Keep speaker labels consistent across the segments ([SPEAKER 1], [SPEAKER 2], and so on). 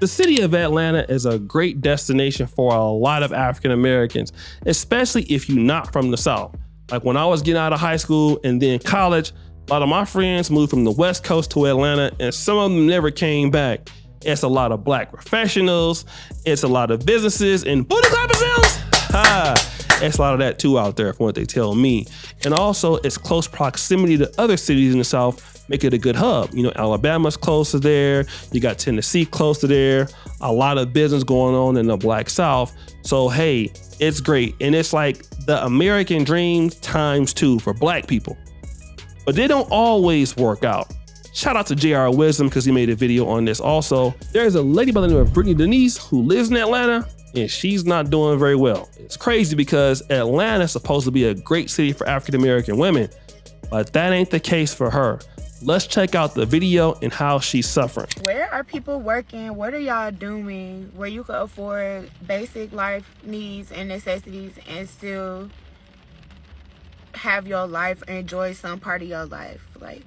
[SPEAKER 1] The city of Atlanta is a great destination for a lot of African Americans, especially if you're not from the South. Like when I was getting out of high school and then college, a lot of my friends moved from the West Coast to Atlanta and some of them never came back. It's a lot of black professionals, it's a lot of businesses and booty clapping sounds. It's a lot of that too out there from what they tell me. And also it's close proximity to other cities in the South, make it a good hub. You know, Alabama's close to there. You got Tennessee close to there. A lot of business going on in the Black South. So, hey, it's great. And it's like the American dream times 2 for black people. But they don't always work out. Shout out to JR Wisdom because he made a video on this also. There's a lady by the name of Brittany Denise who lives in Atlanta and she's not doing very well. It's crazy because Atlanta is supposed to be a great city for African American women, but that ain't the case for her. Let's check out the video and how she's suffering.
[SPEAKER 2] Where are people working? What are y'all doing where you can afford basic life needs and necessities and still have your life, enjoy some part of your life? Like,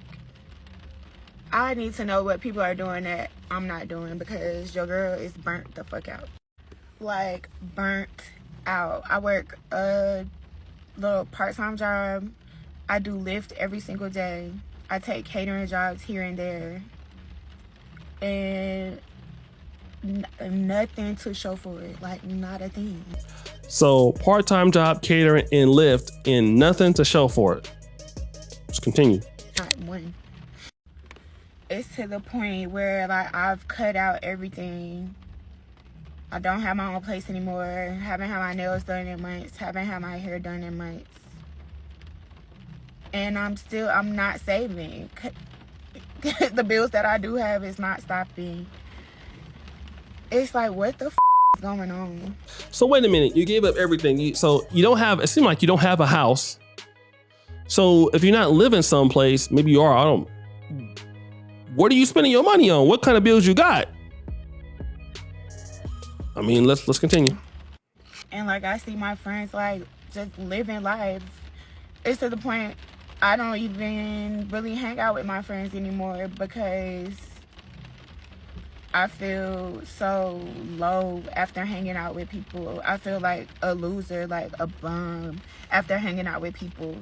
[SPEAKER 2] I need to know what people are doing that I'm not doing because your girl is burnt the fuck out. Like, burnt out. I work a little part-time job. I do Lyft every single day. I take catering jobs here and there, and nothing to show for it, like not a thing.
[SPEAKER 1] So part-time job, catering, and Lyft, and nothing to show for it. Let's continue.
[SPEAKER 2] Not one. It's to the point where like I've cut out everything. I don't have my own place anymore. Haven't had my nails done in months. Haven't had my hair done in months. And I'm not saving. The bills that I do have is not stopping. It's like, what the is going on?
[SPEAKER 1] So wait a minute, you gave up everything. So you don't have, it seems like you don't have a house. So if you're not living someplace, maybe you are, what are you spending your money on? What kind of bills you got? I mean, let's continue.
[SPEAKER 2] And like, I see my friends like just living life. It's to the point I don't even really hang out with my friends anymore because I feel so low after hanging out with people. I feel like a loser, like a bum after hanging out with people.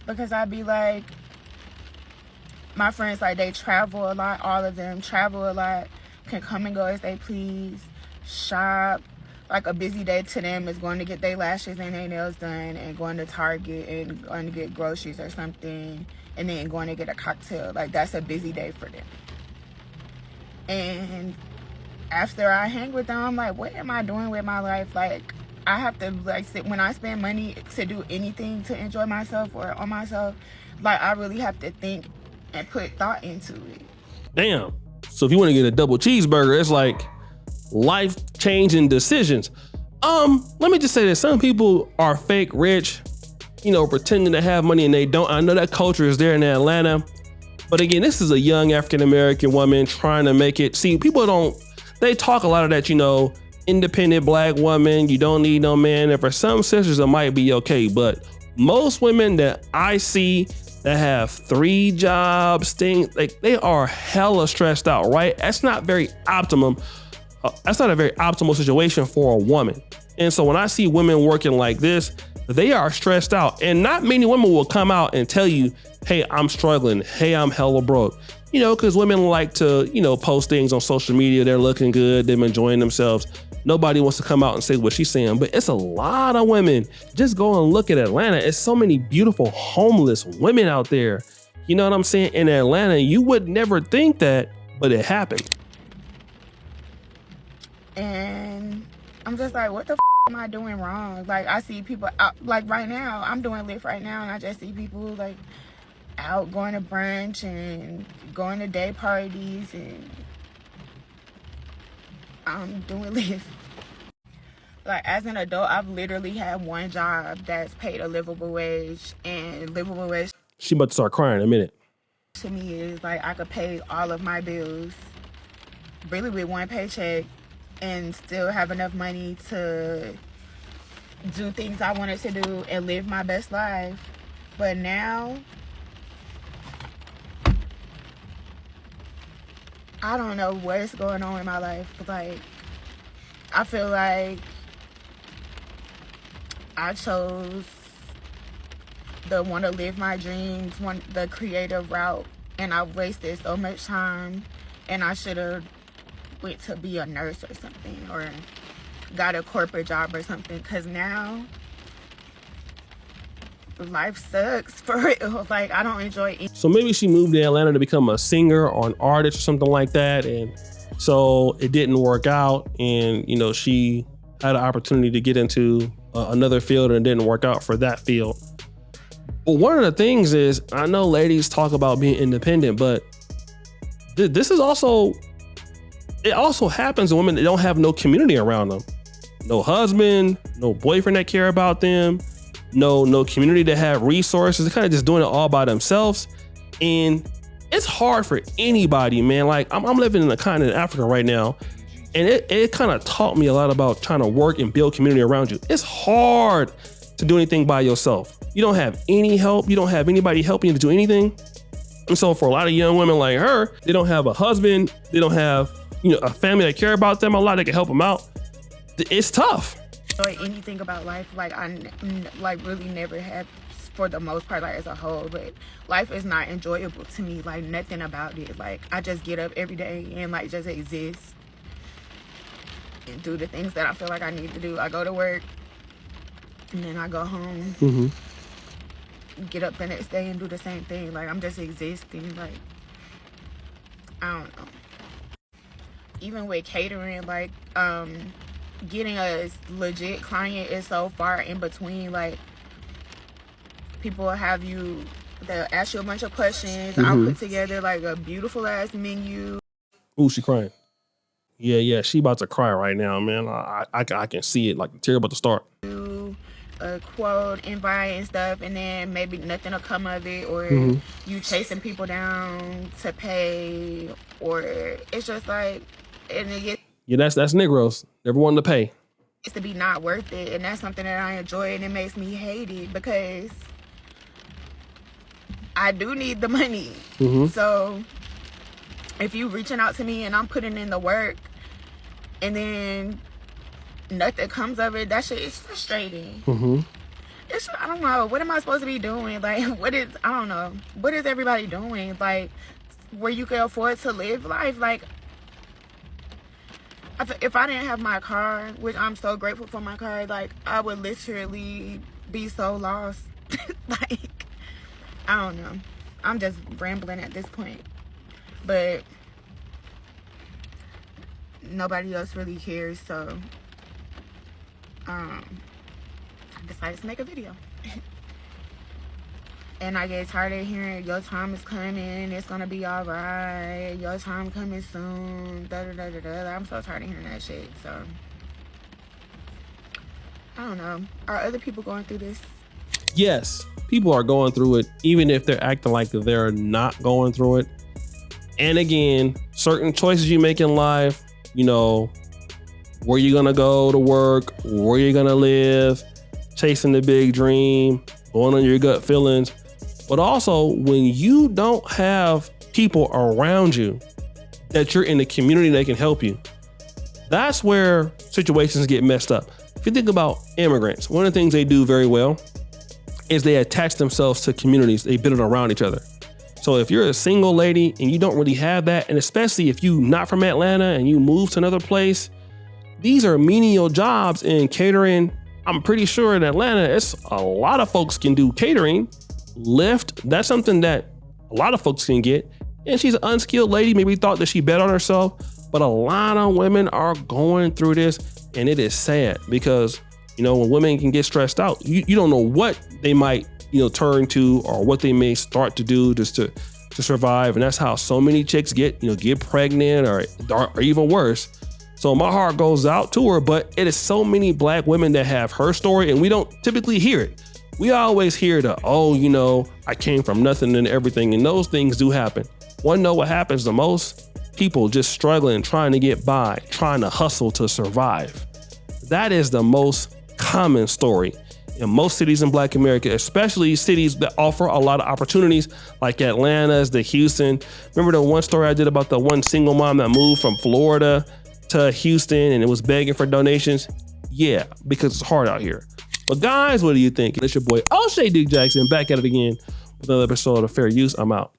[SPEAKER 2] Because I'd be like, my friends, like, they travel a lot. All of them travel a lot, can come and go as they please, shop. Like, a busy day to them is going to get their lashes and their nails done and going to Target and going to get groceries or something and then going to get a cocktail. Like, that's a busy day for them. And after I hang with them, I'm like, what am I doing with my life? Like, I have to, like, when I spend money to do anything to enjoy myself or on myself, like, I really have to think and put thought into it.
[SPEAKER 1] Damn. So if you want to get a double cheeseburger, it's like life-changing decisions. Let me just say that some people are fake rich, you know, pretending to have money and they don't. I know that culture is there in Atlanta, but again, this is a young African-American woman trying to make it. See, people they talk a lot of that, you know, independent black woman, you don't need no man. And for some sisters, it might be okay, but most women that I see that have 3 jobs, like they are hella stressed out, right? That's not very optimum. That's not a very optimal situation for a woman. And so when I see women working like this, they are stressed out. And not many women will come out and tell you, hey, I'm struggling. Hey, I'm hella broke. You know, because women like to, you know, post things on social media. They're looking good. They're enjoying themselves. Nobody wants to come out and say what she's saying. But it's a lot of women. Just go and look at Atlanta. It's so many beautiful homeless women out there. You know what I'm saying? In Atlanta, you would never think that, but it happened.
[SPEAKER 2] And I'm just like, what the am I doing wrong? Like, I see people out, like right now, I'm doing Lyft right now, and I just see people like out going to brunch and going to day parties, and I'm doing Lyft. Like, as an adult, I've literally had one job that's paid a livable wage, and livable wage.
[SPEAKER 1] She about to start crying in a minute.
[SPEAKER 2] To me is like I could pay all of my bills really with one paycheck and still have enough money to do things I wanted to do and live my best life. But now I don't know what's going on in my life. Like, I feel like I chose the want to live my dreams, the creative route, and I wasted so much time, and I should have went to be a nurse or something, or got a corporate job or something, because now life sucks for real. Like, I don't enjoy it.
[SPEAKER 1] So maybe she moved to Atlanta to become a singer or an artist or something like that, and so it didn't work out, and you know, she had an opportunity to get into another field and it didn't work out for that field. But one of the things is, I know ladies talk about being independent, but this is also, it also happens to women that don't have no community around them. No husband, no boyfriend that care about them, no community that have resources. They're kind of just doing it all by themselves. And it's hard for anybody, man. Like, I'm living in the continent of Africa right now, and it kind of taught me a lot about trying to work and build community around you. It's hard to do anything by yourself. You don't have any help. You don't have anybody helping you to do anything. And so for a lot of young women like her, they don't have a husband. They don't have, you know, a family that care about them a lot that can help them out. It's tough.
[SPEAKER 2] Anything about life, like, I like really never have, for the most part, like, as a whole, but life is not enjoyable to me. Like, nothing about it. Like, I just get up every day and like just exist and do the things that I feel like I need to do. I go to work and then I go home, get up the next day and do the same thing. Like, I'm just existing. Like, I don't know. Even with catering, like, getting a legit client is so far in between. Like, people have you, they'll ask you a bunch of questions. I'll put together like a beautiful ass menu.
[SPEAKER 1] Ooh, she crying. Yeah, she about to cry right now, man. I can see it, like the tear about to start.
[SPEAKER 2] A quote, invite and stuff, and then maybe nothing will come of it, or you chasing people down to pay, or it's just like, and it gets,
[SPEAKER 1] yeah, that's Negroes. Never wanted to pay.
[SPEAKER 2] It's to be not worth it, and that's something that I enjoy, and it makes me hate it because I do need the money. So if you reaching out to me and I'm putting in the work and then nothing comes of it, that shit is frustrating. It's, I don't know, what am I supposed to be doing? Like, I don't know, what is everybody doing? Like, where you can afford to live life? Like, if I didn't have my car, which I'm so grateful for my car, like, I would literally be so lost. Like, I don't know. I'm just rambling at this point. But nobody else really cares, so I decided to make a video. And I get tired of hearing, your time is coming, it's gonna be all right, your time coming soon, da-da-da-da-da. I'm so tired of hearing that shit, so I don't know. Are other people going through this?
[SPEAKER 1] Yes, people are going through it, even if they're acting like they're not going through it. And again, certain choices you make in life, you know, where you're gonna go to work, where you're gonna live, chasing the big dream, going on your gut feelings. But also, when you don't have people around you that you're in the community that can help you, that's where situations get messed up. If you think about immigrants, one of the things they do very well is they attach themselves to communities. They build it around each other. So if you're a single lady and you don't really have that, and especially if you're not from Atlanta and you move to another place, these are menial jobs in catering. I'm pretty sure in Atlanta, it's a lot of folks can do catering. Lyft, that's something that a lot of folks can get. And she's an unskilled lady, maybe thought that she bet on herself, but a lot of women are going through this, and it is sad because, you know, when women can get stressed out, you don't know what they might, you know, turn to or what they may start to do just to survive. And that's how so many chicks get pregnant or even worse. So my heart goes out to her, but it is so many black women that have her story, and we don't typically hear it. We always hear the, oh, you know, I came from nothing and everything, and those things do happen. Want to know what happens the most? People just struggling, trying to get by, trying to hustle to survive. That is the most common story. in most cities in Black America, especially cities that offer a lot of opportunities like Atlanta's, the Houston. Remember the one story I did about the one single mom that moved from Florida to Houston and it was begging for donations? Yeah, because it's hard out here. But guys, what do you think? It's your boy O'Shea Duke Jackson back at it again with another episode of Fair Use. I'm out.